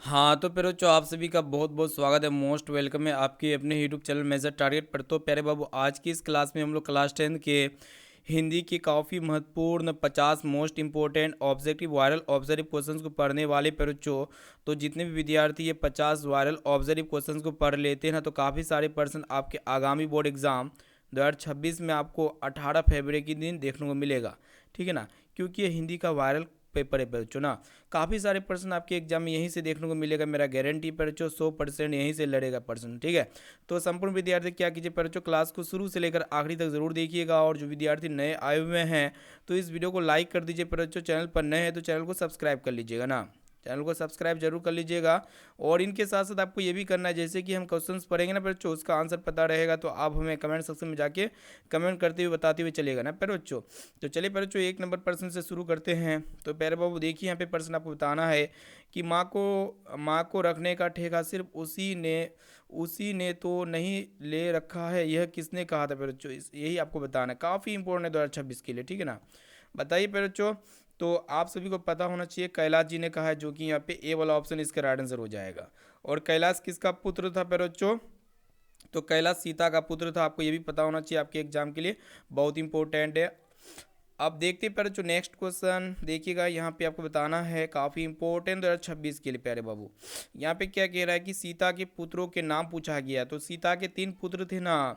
हाँ, तो बच्चों आप सभी का बहुत-बहुत स्वागत है, मोस्ट वेलकम है आपके अपने यूट्यूब चैनल मेजर टारगेट पर। तो प्यारे बाबू, आज की इस क्लास में हम लोग क्लास 10 के हिंदी के काफ़ी महत्वपूर्ण 50 most important objective viral observe questions को पढ़ने वाले पर बच्चों। तो जितने भी विद्यार्थी ये 50 वायरल ऑब्जर्व क्वेश्चंस को पढ़ लेते हैं ना, तो काफ़ी सारे पर्सन आपके आगामी बोर्ड एग्जाम 2026 में आपको 18 फरवरी के दिन देखने को मिलेगा। ठीक है ना, क्योंकि ये हिंदी का वायरल पेपर है बच्चों ना। काफ़ी सारे पर्सन आपके एग्जाम में यहीं से देखने को मिलेगा, मेरा गारंटी पर बच्चों 100% यहीं से लड़ेगा पर्सन। ठीक है, तो संपूर्ण विद्यार्थी क्या कीजिए पर बच्चों, क्लास को शुरू से लेकर आखिरी तक जरूर देखिएगा। और जो विद्यार्थी नए आए हुए हैं तो इस वीडियो को लाइक कर दीजिए पर बच्चों, चैनल पर नए हैं तो चैनल को सब्सक्राइब कर लीजिएगा ना, चैनल को सब्सक्राइब जरूर कर लीजिएगा। और इनके साथ साथ आपको ये भी करना है, जैसे कि हम क्वेश्चंस पढ़ेंगे ना बच्चों, उसका आंसर पता रहेगा तो आप हमें कमेंट सेक्शन में जाके कमेंट करते हुए बताते हुए चलेगा ना पर बच्चों। तो चलिए पर बच्चों, एक नंबर प्रश्न से शुरू करते हैं। तो प्यारे बाबू देखिए, यहाँ पे प्रश्न आपको बताना है कि माँ को रखने का ठेका सिर्फ उसी ने तो नहीं ले रखा है, यह किसने कहा था पर बच्चों, यही आपको बताना है। काफ़ी इंपॉर्टेंट है 2026 के लिए। ठीक है ना, बताइए पर बच्चों। तो आप सभी को पता होना चाहिए, कैलाश जी ने कहा है, जो कि यहाँ पे ए वाला ऑप्शन इसका राइट आंसर हो जाएगा। और कैलाश किसका पुत्र था पर बच्चों? तो कैलाश सीता का पुत्र था। आपको ये भी पता होना चाहिए, आपके एग्जाम के लिए बहुत इंपॉर्टेंट है। अब देखते हैं पर जो नेक्स्ट क्वेश्चन देखिएगा, यहाँ पे आपको बताना है काफ़ी इंपॉर्टेंट 2026 के लिए प्यारे बाबू। यहाँ पे क्या कह रहा है कि सीता के पुत्रों के नाम पूछा गया। तो सीता के 3 पुत्र थे ना।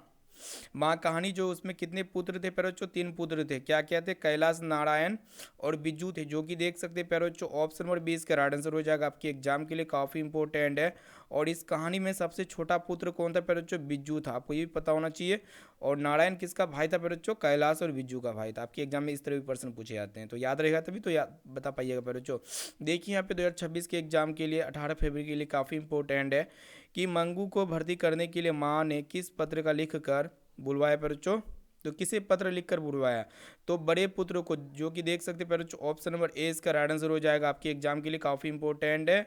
माँ कहानी जो, उसमें कितने पुत्र थे पैरोचो? 3 पुत्र थे। क्या क्या थे? कैलाश, नारायण और बिज्जू थे, जो कि देख सकते हैं पैरोचो ऑप्शन नंबर 20 का राइट आंसर हो जाएगा आपके एग्जाम के लिए। काफ़ी इंपॉर्टेंट है। और इस कहानी में सबसे छोटा पुत्र कौन था पैरोचो? बिज्जू था, आपको ये भी पता होना चाहिए। और नारायण किसका भाई था पैरोचो? कैलाश और बिज्जू का भाई था। आपके एग्जाम में इस तरह भी प्रश्न पूछे जाते हैं, तो याद रहेगा तभी तो याद बता पाइएगा पैरोचो। देखिए यहाँ पे 2026 के एग्जाम के लिए 18 फरवरी के लिए काफ़ी इंपॉर्टेंट है कि मंगू को भर्ती करने के लिए माँ ने किस पत्र का लिख कर बुलवाया बच्चों? तो किसे पत्र लिखकर बुलवाया? तो बड़े पुत्र को, जो कि देख सकते हैं बच्चों ऑप्शन नंबर ए इसका राइट आंसर हो जाएगा आपके एग्जाम के लिए। काफ़ी इंपॉर्टेंट है।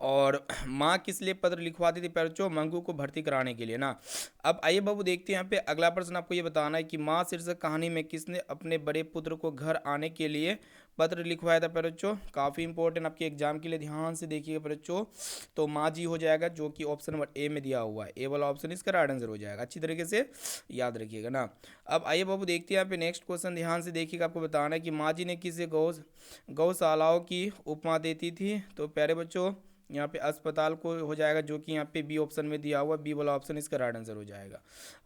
और माँ किस लिए पत्र लिखवाती थी बच्चों? मंगू को भर्ती कराने के लिए ना। अब आइए बाबू देखते हैं यहाँ पे अगला प्रश्न। आपको ये बताना है कि माँ शीर्षक कहानी में किसने अपने बड़े पुत्र को घर आने के लिए पत्र लिखवाया था बच्चों? काफ़ी इंपॉर्टेंट आपके एग्जाम के लिए, ध्यान से देखिएगा बच्चों। तो माँ जी हो जाएगा, जो कि ऑप्शन नंबर ए में दिया हुआ है। ए वाला ऑप्शन इसका राइट आंसर हो जाएगा, अच्छी तरीके से याद रखिएगा ना। अब आइए बाबू देखते हैं यहाँ पे नेक्स्ट क्वेश्चन, ध्यान से देखिएगा। आपको बताना है कि माँ जी ने किसे गौशालाओं की उपमा देती थी? तो प्यारे बच्चों, यहाँ पे अस्पताल को हो जाएगा, जो कि यहाँ पे बी ऑप्शन में दिया हुआ, बी वाला ऑप्शन इसका राइट आंसर हो जाएगा।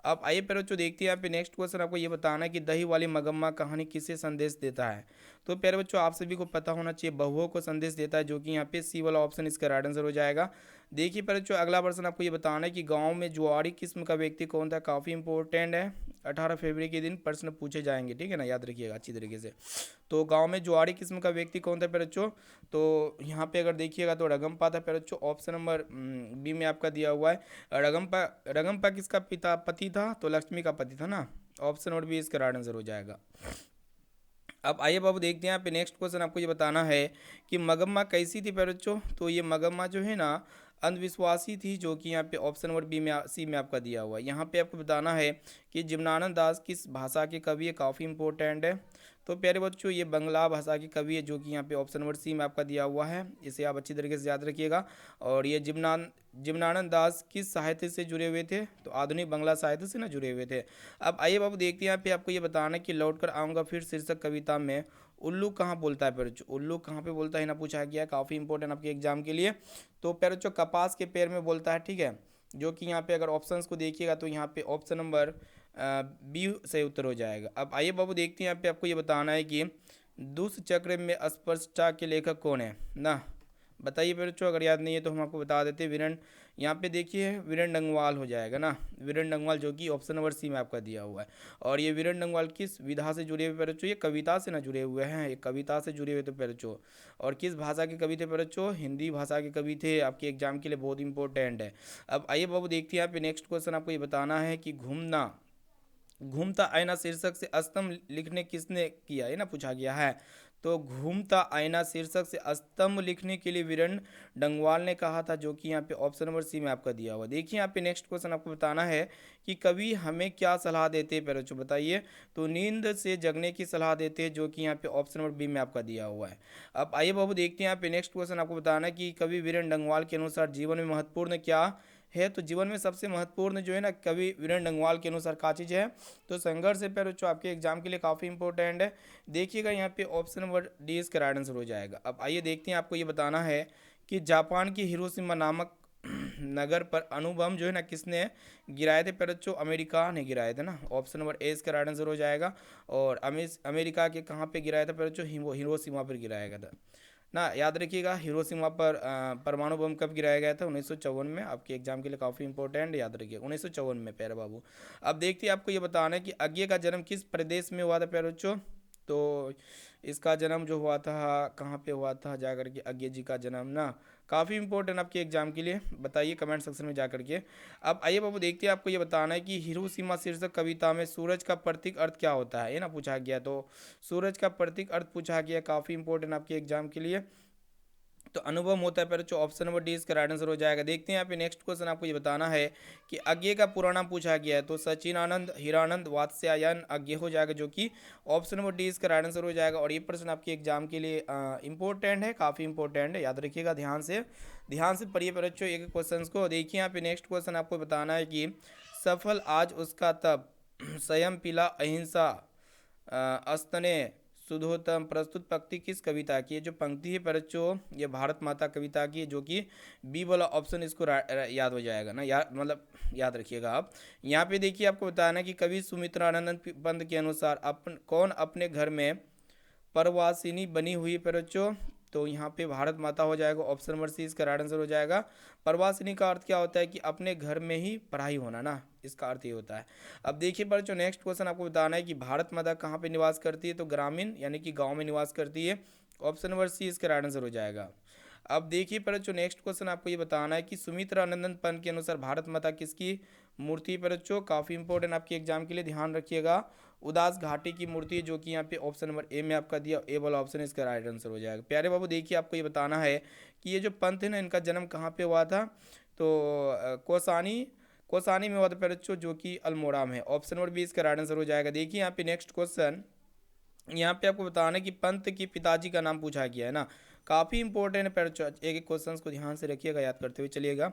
अब आइए पर बच्चों देखते हैं यहाँ पे नेक्स्ट क्वेश्चन। आपको ये बताना है कि दही वाली मगम्मा कहानी किसे संदेश देता है? तो प्यारे बच्चों, आप सभी को पता होना चाहिए, बहुओं को संदेश देता है, जो कि यहाँ पे सी वाला ऑप्शन इसका राइट आंसर हो जाएगा। देखिए पर बच्चों, अगला प्रश्न आपको ये बताना है कि गाँव में जुआरी किस्म का व्यक्ति कौन था? काफ़ी इंपॉर्टेंट है, 18 फरवरी के दिन प्रश्न पूछे जाएंगे। ठीक है ना, याद रखिएगा अच्छी तरीके से। तो गांव में जुआरी किस्म का व्यक्ति कौन था बच्चों? तो यहाँ पे अगर देखिएगा तो रगम्पा था बच्चों, ऑप्शन नंबर बी में आपका दिया हुआ है। रगम्पा रगम्पा किसका पिता पति था? तो लक्ष्मी का पति था ना, ऑप्शन नंबर बी इसका राइट आंसर हो जाएगा। अब आइए बाबू देखते हैं यहाँ पे नेक्स्ट क्वेश्चन। आपको ये बताना है कि मगम्मा कैसी थी बच्चों? तो ये मगम्मा जो है ना, अंधविश्वासी थी, जो कि यहाँ पे ऑप्शन नंबर बी में सी में आपका दिया हुआ है। यहाँ पे आपको बताना है कि जिम्नानंद दास किस भाषा के कवि है? काफ़ी इंपॉर्टेंट है। तो प्यारे बच्चों, ये बंगला भाषा के कवि है, जो कि यहाँ पे ऑप्शन नंबर सी में आपका दिया हुआ है। इसे आप अच्छी तरीके से याद रखिएगा। और ये जिम्नानंद दास किस साहित्य से जुड़े हुए थे? तो आधुनिक बंगला साहित्य से ना जुड़े हुए थे। अब आइए बाबू देखते हैं यहाँ पे। आपको ये बताना है कि लौट कर आऊँगा फिर शीर्षक कविता में उल्लू कहाँ बोलता है बच्चों? उल्लू कहाँ पे बोलता है ना, पूछा गया। काफ़ी इंपॉर्टेंट आपके एग्जाम के लिए। तो बच्चों कपास के पेड़ में बोलता है। ठीक है, जो कि यहाँ पे अगर ऑप्शंस को देखिएगा तो यहाँ पे ऑप्शन नंबर बी सही उत्तर हो जाएगा। अब आइए बाबू देखते हैं यहाँ पे। आपको ये बताना है कि दुष्चक्र में अस्पष्टता के लेखक कौन है ना। बताइए बच्चों, अगर याद नहीं है तो हम आपको बता देते। वीरेंद्र, यहाँ पे देखिए वीरेंद्र डंगवाल हो जाएगा ना, वीरेंद्र डंगवाल, जो कि ऑप्शन नंबर सी में आपका दिया हुआ है। और ये वीरेंद्र डंगवाल किस विधा से जुड़े हुए बच्चों? ये कविता से ना जुड़े हुए हैं, ये कविता से जुड़े हुए थे बच्चों। और किस भाषा के कवि थे बच्चों? हिंदी भाषा के कवि थे। आपके एग्जाम के लिए बहुत इंपॉर्टेंट है। अब आइए बाबू देखते हैं यहाँ पे नेक्स्ट क्वेश्चन। आपको ये बताना है कि घूमता आईना शीर्षक से अस्तम लिखने किसने किया, ये ना पूछा गया है। तो घूमता आईना शीर्षक से स्तंभ लिखने के लिए वीरेंद्र डंगवाल ने कहा था, जो कि यहाँ पे ऑप्शन नंबर सी में आपका दिया हुआ। देखिए यहाँ पे नेक्स्ट क्वेश्चन आपको बताना है कि कवि हमें क्या सलाह देते हैं, बच्चों बताइए। तो नींद से जगने की सलाह देते हैं, जो कि यहाँ पे ऑप्शन नंबर बी में आपका दिया हुआ है। अब आइए बाबू देखते हैं यहाँ पे नेक्स्ट क्वेश्चन आपको बताना है कि कवि वीरेंद्र डंगवाल के अनुसार जीवन में महत्वपूर्ण क्या है। तो जीवन में सबसे महत्वपूर्ण जो है ना, कवि वीरेंद्र डंगवाल के अनुसार क्या चीज़ है। तो संघर्ष है पर जो आपके एग्जाम के लिए काफ़ी इंपॉर्टेंट है। देखिएगा यहाँ पे ऑप्शन नंबर डी इसका राइट आंसर हो जाएगा। अब आइए देखते हैं, आपको ये बताना है कि जापान की हिरोशिमा नामक नगर पर अणुबम जो है ना किसने गिराए थे, पर जो अमेरिका ने गिराए थे ना। ऑप्शन नंबर ए इसका राइट आंसर हो जाएगा। और अमेरिका के कहाँ पे गिराया था, पर जो हिरोशिमा पर गिराया गया था ना। याद रखिएगा हिरोशिमा पर परमाणु बम कब गिराया गया था, 1954 में। आपके एग्जाम के लिए काफ़ी इंपॉर्टेंट, याद रखिएगा 1954 में प्यारे बाबू। अब देखते हैं, आपको ये बताना है कि अज्ञे का जन्म किस प्रदेश में हुआ था प्यारे बच्चों। तो इसका जन्म जो हुआ था कहाँ पे हुआ था, जा करके अज्ञे जी का जन्म ना। काफ़ी इंपॉर्टेंट आपके एग्जाम के लिए, बताइए कमेंट सेक्शन में जा करके। अब आइए बाबू देखते हैं, आपको ये बताना है कि हिरोशिमा शीर्षक कविता में सूरज का प्रतीक अर्थ क्या होता है, ये ना पूछा गया। तो सूरज का प्रतीक अर्थ पूछा गया, काफ़ी इंपॉर्टेंट आपके एग्जाम के लिए। तो अनुभव होता है, पर जो ऑप्शन नंबर डी इसका राइट आंसर हो जाएगा। देखते हैं यहाँ पे नेक्स्ट क्वेश्चन, आपको ये बताना है कि अज्ञे का पूरा नाम पूछा गया है। तो सचिन आनंद हीरानंद वात्स्यायन अज्ञे हो जाएगा, जो कि ऑप्शन नंबर डी इसका राइट आंसर हो जाएगा। और ये प्रश्न आपके एग्जाम के लिए इंपॉर्टेंट है, काफ़ी इंपॉर्टेंट है, याद रखिएगा ध्यान से पढ़िए पर बच्चों एक क्वेश्चन को। देखिए यहाँ पे नेक्स्ट क्वेश्चन आपको बताना है कि सफल आज उसका तब संयम पिला अहिंसा अस्तने शुद्धोत्तम प्रस्तुत पंक्ति किस कविता की है। जो पंक्ति है बच्चों ये भारत माता कविता की है, जो कि बी वाला ऑप्शन इसको याद हो जाएगा ना, मतलब याद रखिएगा आप। यहाँ पे देखिए, आपको बताना है कि कवि सुमित्रानंद पंत के अनुसार कौन अपने घर में परवासिनी बनी हुई पर बच्चों। तो यहाँ पे भारत माता हो जाएगा, ऑप्शन नंबर सी इसका राइट आंसर हो जाएगा। परवासिनी का अर्थ क्या होता है कि अपने घर में ही पढ़ाई होना ना, इसका अर्थ ये होता है। अब देखिए बच्चों नेक्स्ट क्वेश्चन आपको बताना है कि भारत माता कहाँ पे निवास करती है। तो ग्रामीण यानी कि गांव में निवास करती है, ऑप्शन नंबर सी इसका राइट आंसर हो जाएगा। अब देखिए पर जो नेक्स्ट क्वेश्चन आपको ये बताना है कि सुमित्रानंदन पंत के अनुसार भारत माता किसकी मूर्ति पर बच्चों, काफ़ी इंपॉर्टेंट आपके एग्जाम के लिए, ध्यान रखिएगा। उदास घाटी की मूर्ति, जो कि यहाँ पे ऑप्शन नंबर ए में आपका दिया, ए वाला ऑप्शन इसका राइट आंसर हो जाएगा। प्यारे बाबू देखिए, आपको ये बताना है कि ये जो पंत है ना, इनका जन्म कहाँ पे हुआ था। तो कोसानी में हुआ था बच्चों, जो कि अल्मोड़ा में। ऑप्शन नंबर बी इसका राइट आंसर हो जाएगा। देखिए यहाँ पे नेक्स्ट क्वेश्चन, यहाँ पे आपको बताना है कि पंत के पिताजी का नाम पूछा गया है ना, काफ़ी इंपॉर्टेंट है। पर एक एक क्वेश्चंस को ध्यान से रखिएगा, याद करते हुए चलिएगा।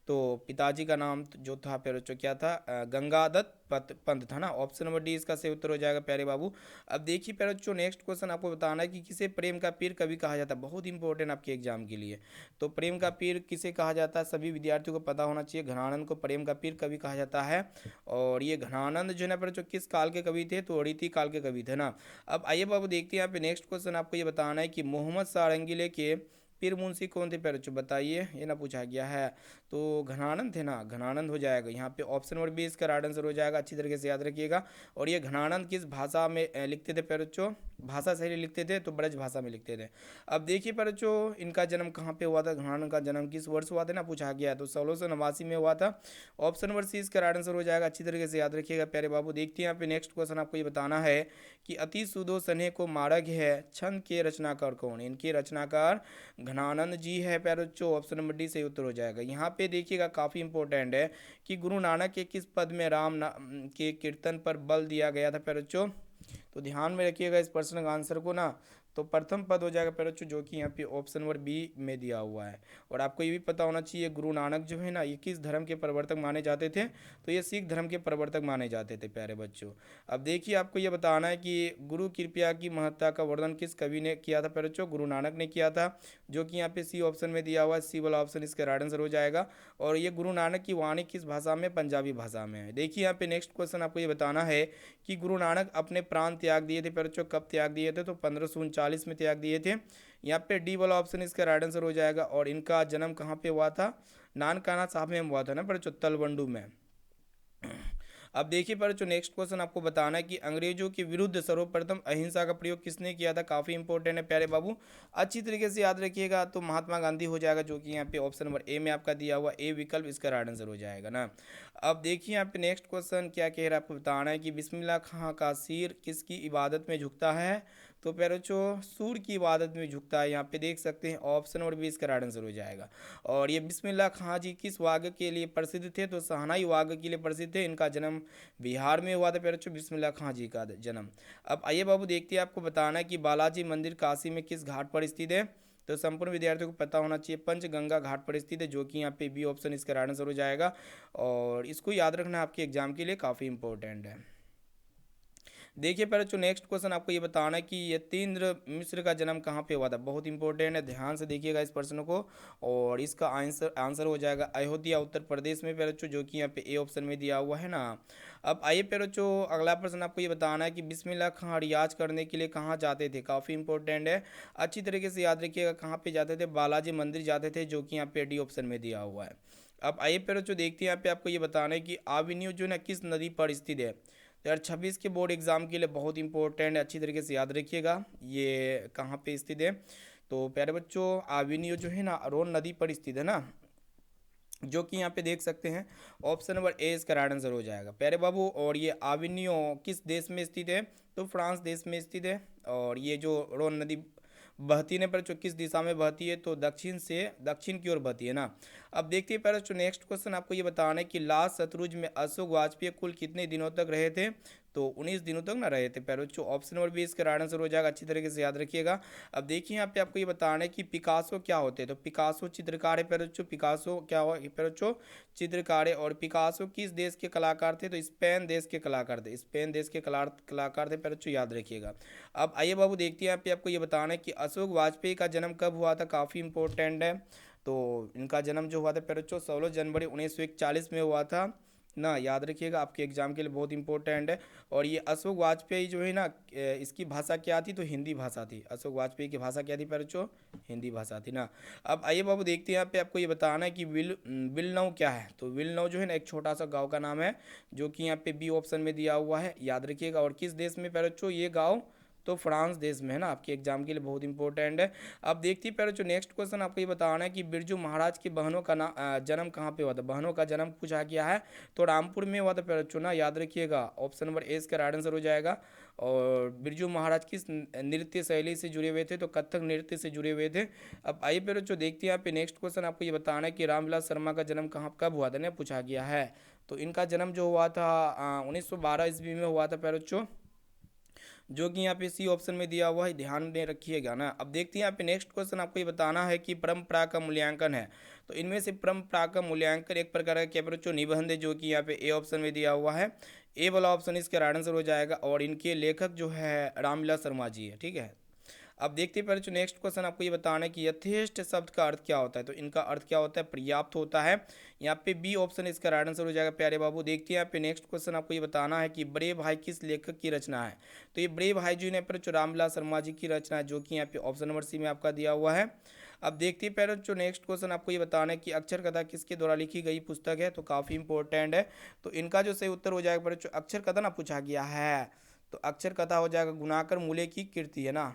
तो पिताजी का नाम जो था पर क्या था, गंगादत्त पंत था ना। ऑप्शन नंबर डी इसका सही उत्तर हो जाएगा प्यारे बाबू। अब देखिए प्यारे बच्चों नेक्स्ट क्वेश्चन आपको बताना है कि किसे प्रेम का पीर कवि कहा जाता है, बहुत इंपॉर्टेंट आपके एग्जाम के लिए। तो प्रेम का पीर किसे कहा जाता है, सभी विद्यार्थियों को पता होना चाहिए। घनानंद को प्रेम का पीर कवि कहा जाता है। और ये घनानंद जो है ना पर जो किस काल के कवि थे, तो रीति काल के कवि थे ना। अब आइए बाबू देखते हैं यहाँ पे नेक्स्ट क्वेश्चन, आपको ये बताना है कि मोहम्मद सारंगीले के पीर मुंशी कौन थे प्यारे बच्चों, बताइए, ये ना पूछा गया है। तो घनानंद थे ना, घनानंद हो जाएगा यहाँ पे, ऑप्शन नंबर बी इसका राइट आंसर हो जाएगा। अच्छी तरीके से याद रखिएगा। और ये घनानंद किस भाषा में लिखते थे प्यारे बच्चों, भाषा शैली लिखते थे, तो ब्रज भाषा में लिखते थे। अब देखिए प्यारे बच्चों, इनका जन्म कहाँ पे हुआ था, घनानंद का जन्म किस वर्ष हुआ था ना पूछा गया, तो 1689 में हुआ था। ऑप्शन नंबर सी इसका राइट आंसर हो जाएगा। अच्छी तरीके से याद रखिएगा प्यारे बाबू। देखते हैं यहाँ पे नेक्स्ट क्वेश्चन, आपको ये बताना है कि अति सुदो सने को मार्ग है छंद के रचनाकार कौन। इनके रचनाकार घनानंद जी है प्यारे बच्चों, ऑप्शन नंबर डी सही उत्तर हो जाएगा। यहाँ पे देखिएगा काफ़ी इंपॉर्टेंट है कि गुरु नानक के किस पद में के कीर्तन पर बल दिया गया था प्यारे बच्चों। तो ध्यान में रखिएगा इस प्रश्न का आंसर को ना। तो प्रथम पद हो जाएगा प्यारे बच्चों, जो कि यहाँ पे ऑप्शन नंबर बी में दिया हुआ है। और आपको ये भी पता होना चाहिए गुरु नानक जो है ना, ये किस धर्म के प्रवर्तक माने जाते थे। तो ये सिख धर्म के प्रवर्तक माने जाते थे प्यारे बच्चों। अब देखिए, आपको ये बताना है कि गुरु कृपया की महत्ता का वर्णन किस कवि ने किया था प्यारे बच्चों, गुरु नानक ने किया था, जो कि यहाँ पे सी ऑप्शन में दिया हुआ है। सी वाला ऑप्शन इसका राइट आंसर हो जाएगा। और ये गुरु नानक की वाणी किस भाषा में, पंजाबी भाषा में है। देखिए यहाँ पे नेक्स्ट क्वेश्चन आपको ये बताना है कि गुरु नानक अपने प्राण त्याग दिए थे प्यारे बच्चों, कब त्याग दिए थे, तो 1539 में त्याग दिए थे। यहाँ पे डी वाला ऑप्शन इसका राइट आंसर हो जाएगा। और इनका जन्म कहाँ पे हुआ था, नानकाना साहब में हुआ था ना पर तलवंडू में। अब देखिए पर जो नेक्स्ट क्वेश्चन आपको बताना है कि अंग्रेजों के विरुद्ध सर्वप्रथम अहिंसा का प्रयोग किसने किया था, काफ़ी इंपॉर्टेंट है प्यारे बाबू, अच्छी तरीके से याद रखिएगा। तो महात्मा गांधी हो जाएगा, जो कि यहाँ पे ऑप्शन नंबर ए में आपका दिया हुआ, ए विकल्प इसका राइट आंसर हो जाएगा ना। अब देखिए यहाँ पे नेक्स्ट क्वेश्चन क्या कह रहा है, आपको बताना है कि बिस्मिल्लाह खां का सिर किसकी इबादत में झुकता है। तो प्यारे बच्चों सूर की इबादत में झुकता है, यहाँ पे देख सकते हैं ऑप्शन नंबर 20 का राइट आंसर हो जाएगा। और ये बिस्मिल्लाह खां जी किस वाक़े के लिए प्रसिद्ध थे, तो शहनाई वाक़े के लिए प्रसिद्ध थे। इनका जन्म बिहार में हुआ था प्यारे बच्चों, बिस्मिल्लाह खां जी का जन्म। अब आइए बाबू देखते हैं, आपको बताना है कि बालाजी मंदिर काशी में किस घाट पर स्थित है। तो संपूर्ण विद्यार्थियों को पता होना चाहिए पंचगंगा घाट पर स्थित है, जो कि यहाँ पे बी ऑप्शन इसका राइट आंसर हो जाएगा। और इसको याद रखना आपके एग्जाम के लिए काफ़ी इंपॉर्टेंट है। देखिए पहले जो नेक्स्ट क्वेश्चन आपको ये बताना है कि यतीन्द्र मिश्र का जन्म कहाँ पे हुआ था। बहुत इंपॉर्टेंट है, ध्यान से देखिएगा इस प्रश्न को। और इसका आंसर आंसर हो जाएगा अयोध्या उत्तर प्रदेश में पहले जो कि यहाँ पे ए ऑप्शन में दिया हुआ है ना। अब आइए पहले जो अगला प्रश्न आपको ये बताना है कि बिस्मिल्लाह खां रियाज करने के लिए कहाँ जाते थे। काफ़ी इंपॉर्टेंट है, अच्छी तरीके से याद रखिएगा कहाँ पे जाते थे। बालाजी मंदिर जाते थे, जो कि यहाँ पे डी ऑप्शन में दिया हुआ है। अब आइए पहले जो देखते हैं, यहाँ पे आपको ये बताना है कि आविनियो जो है ना किस नदी पर स्थित है। 2026 के बोर्ड एग्जाम के लिए बहुत इंपॉर्टेंट है, अच्छी तरीके से याद रखिएगा ये कहाँ पे स्थित है। तो प्यारे बच्चों आविनियो जो है ना रोन नदी पर स्थित है ना, जो कि यहाँ पे देख सकते हैं ऑप्शन नंबर ए इसका राइट आंसर हो जाएगा प्यारे बाबू। और ये आविनियो किस देश में स्थित है, तो फ्रांस देश में स्थित है। और ये जो रोन नदी बहती है पर जो किस दिशा में बहती है, तो दक्षिण से दक्षिण की ओर बहती है ना। अब देखते हैं पहले जो नेक्स्ट क्वेश्चन आपको ये बताना है कि लाल सतलुज में अशोक वाजपेयी कुल कितने दिनों तक रहे थे। तो 19 दिनों तक ना रहे थे पहले जो ऑप्शन नंबर 20 का राइट आंसर हो जाएगा, अच्छी तरीके से याद रखिएगा। अब देखिए यहाँ पे आपको ये बताना है कि पिकासो क्या होते हैं। तो पिकासो चित्रकार है पहले जो, पिकासो क्या हो पहले जो चित्रकार है। और पिकासो किस देश के कलाकार थे, तो स्पेन देश के कलाकार थे, स्पेन देश के कलाकार थे पहले जो, याद रखिएगा। अब आइए बाबू देखते हैं यहाँ पे आपको ये बताना है कि अशोक वाजपेयी का जन्म कब हुआ था। काफ़ी इंपॉर्टेंट है, तो इनका जन्म जो हुआ था पहले जो 16 जनवरी 1941 में हुआ था ना, याद रखिएगा आपके एग्जाम के लिए बहुत इंपॉर्टेंट है। और ये अशोक वाजपेयी जो है ना इसकी भाषा क्या थी, तो हिंदी भाषा थी। अशोक वाजपेयी की भाषा क्या थी पहले जो, हिंदी भाषा थी ना। अब आइए बाबू देखते हैं यहाँ पे आपको ये बताना है कि विलनऊ क्या है। तो विलनऊ जो है ना एक छोटा सा गाँव का नाम है, जो कि यहाँ पे बी ऑप्शन में दिया हुआ है, याद रखिएगा। और किस देश में पहले जो ये गाँव, तो फ्रांस देश में है ना, आपके एग्जाम के लिए बहुत इंपॉर्टेंट है। अब देखते हैं पहले जो नेक्स्ट क्वेश्चन आपको ये बताना है कि बिरजू महाराज की बहनों का जन्म कहाँ पे हुआ था। बहनों का जन्म पूछा गया है, तो रामपुर में हुआ था पहले चुना, याद रखिएगा ऑप्शन नंबर ए इसका राइट आंसर हो जाएगा। और बिरजू महाराज किस नृत्य शैली से जुड़े हुए थे, तो कथक नृत्य से जुड़े हुए थे। अब आइए पहले जो देखते हैं यहाँ पे नेक्स्ट क्वेश्चन आपको ये बताना है कि रामविलास शर्मा का जन्म कहाँ कब हुआ था ना, पूछा गया है। तो इनका जन्म जो हुआ था 1912 ईस्वी में हुआ था पहले जो कि यहाँ पे सी ऑप्शन में दिया हुआ है, ध्यान में रखिएगा ना। अब देखते हैं यहाँ पे नेक्स्ट क्वेश्चन आपको ये बताना है कि परंपरा का मूल्यांकन है। तो इनमें से परंपरा का मूल्यांकन एक प्रकार का क्या बच्चों निबंध है, जो कि यहाँ पे ए ऑप्शन में दिया हुआ है। ए वाला ऑप्शन इसका राइट आंसर हो जाएगा। और इनके लेखक जो है रामविलास शर्मा जी है, ठीक है। अब देखते हैं पहले जो नेक्स्ट क्वेश्चन आपको ये बताना है कि यथेष्ट शब्द का अर्थ क्या होता है। तो इनका अर्थ क्या होता है, पर्याप्त होता है। यहाँ पे बी ऑप्शन इसका राइट आंसर हो जाएगा प्यारे बाबू। देखते हैं यहाँ पे नेक्स्ट क्वेश्चन आपको ये बताना है कि बड़े भाई किस लेखक की रचना है। तो ये बड़े भाई जो है पर जो रामविलास शर्मा जी की रचना है, जो कि यहाँ पे ऑप्शन नंबर सी में आपका दिया हुआ है। अब देखते हैं पहले जो नेक्स्ट क्वेश्चन आपको ये बताना है कि अक्षर कथा किसके द्वारा लिखी गई पुस्तक है। तो काफ़ी इंपॉर्टेंट है, तो इनका जो सही उत्तर हो जाएगा पर जो अक्षर कथा ना पूछा गया है, तो अक्षर कथा हो जाएगा गुणाकर मूल्य की कीर्ति है ना,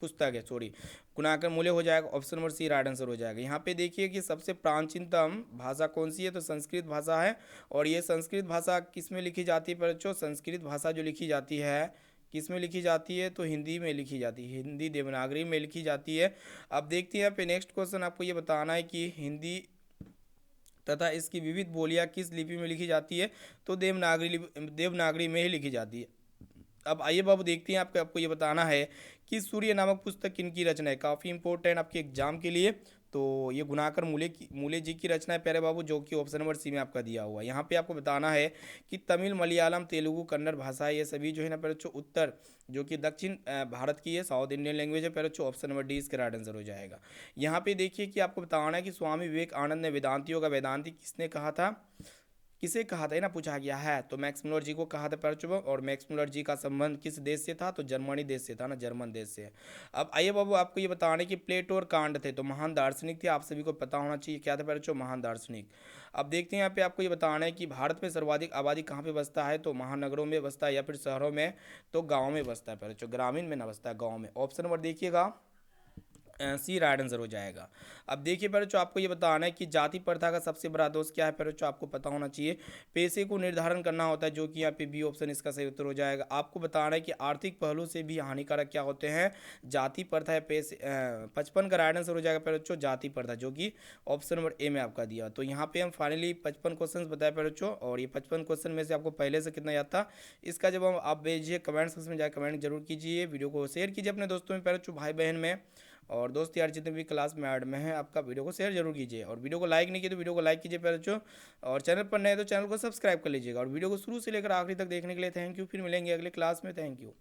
पुस्तक है सॉरी, गुणाकर मूल्य हो जाएगा option number C right answer हो जाएगा। यहाँ पे देखिए कि सबसे प्राचीनतम भाषा कौन सी है, तो संस्कृत भाषा है। और ये संस्कृत भाषा किस में लिखी जाती है बच्चों, संस्कृत भाषा जो लिखी जाती है किस में लिखी जाती है, तो हिंदी में लिखी जाती है, हिंदी देवनागरी में लिखी जाती है। अब देखते हैं यहाँ पे नेक्स्ट क्वेश्चन आपको ये बताना है कि हिंदी तथा इसकी विविध बोलियाँ किस लिपि में लिखी जाती है। तो देवनागरी में ही लिखी जाती है। अब आइए बाबू देखते हैं आपको आपको ये बताना है कि सूर्य नामक पुस्तक किनकी रचना है। काफ़ी इंपॉर्टेंट आपके एग्जाम के लिए। तो ये गुणाकर मूले जी की रचना है प्यारे बाबू, जो कि ऑप्शन नंबर सी में आपका दिया हुआ है। यहाँ पे आपको बताना है कि तमिल मलयालम तेलुगु कन्नड़ भाषा है, ये सभी जो है ना पहले जो उत्तर जो कि दक्षिण भारत की है, साउथ इंडियन लैंग्वेज है पहले जो ऑप्शन नंबर डी इसका राइट आंसर हो जाएगा। यहाँ पे देखिए कि आपको बताना है कि स्वामी विवेकानंद ने वेदांतियों का वेदांती किसने कहा था, किसे कहा था, ये ना पूछा गया है। तो मैक्स मुलर जी को कहा था परचुब। और मैक्स मुलर जी का संबंध किस देश से था, तो जर्मनी देश से था ना, जर्मन देश से। अब आइए बाबू आपको ये बताने कि प्लेटो और कांट थे, तो महान दार्शनिक थे, आप सभी को पता होना चाहिए क्या था परचुब, महान दार्शनिक। अब देखते हैं यहाँ पे आपको ये बताना है कि भारत में सर्वाधिक आबादी कहाँ पे बसता है। तो महानगरों में बसता है या फिर शहरों में, तो गाँव में बसता है परचुब, ग्रामीण में ना बसता है, गाँव में। ऑप्शन नंबर देखिएगा सी राइट आंसर हो जाएगा। अब देखिए प्यारे बच्चों, आपको ये बताना है कि जाति प्रथा का सबसे बड़ा दोष क्या है। प्यारे बच्चों, आपको पता होना चाहिए पेशे को निर्धारण करना होता है, जो कि यहाँ पे बी ऑप्शन इसका सही उत्तर हो जाएगा। आपको बताना है कि आर्थिक पहलू से भी हानिकारक क्या होते हैं, जाति प्रथा है। पेशे 55 का राइट आंसर हो जाएगा प्यारे बच्चों जाति प्रथा, जो कि ऑप्शन नंबर ए में आपका दिया। तो यहाँ पे हम फाइनली 55 क्वेश्चन बताए प्यारे बच्चों, और ये 55 क्वेश्चन में से आपको पहले से कितना याद था, इसका जब हम आप भेजिए कमेंट सेक्शन में जाकर कमेंट जरूर कीजिए, वीडियो को शेयर कीजिए अपने दोस्तों में, प्यारे बच्चों भाई बहन में, और दोस्त यार जितने भी क्लास में ऐड में है, आपका वीडियो को शेयर जरूर कीजिए। और वीडियो को लाइक नहीं किया तो वीडियो को लाइक कीजिए प्यारे बच्चों, और चैनल पर नए तो चैनल को सब्सक्राइब कर लीजिएगा। और वीडियो को शुरू से लेकर आखिरी तक देखने के लिए थैंक यू। फिर मिलेंगे अगले क्लास में। Thank you.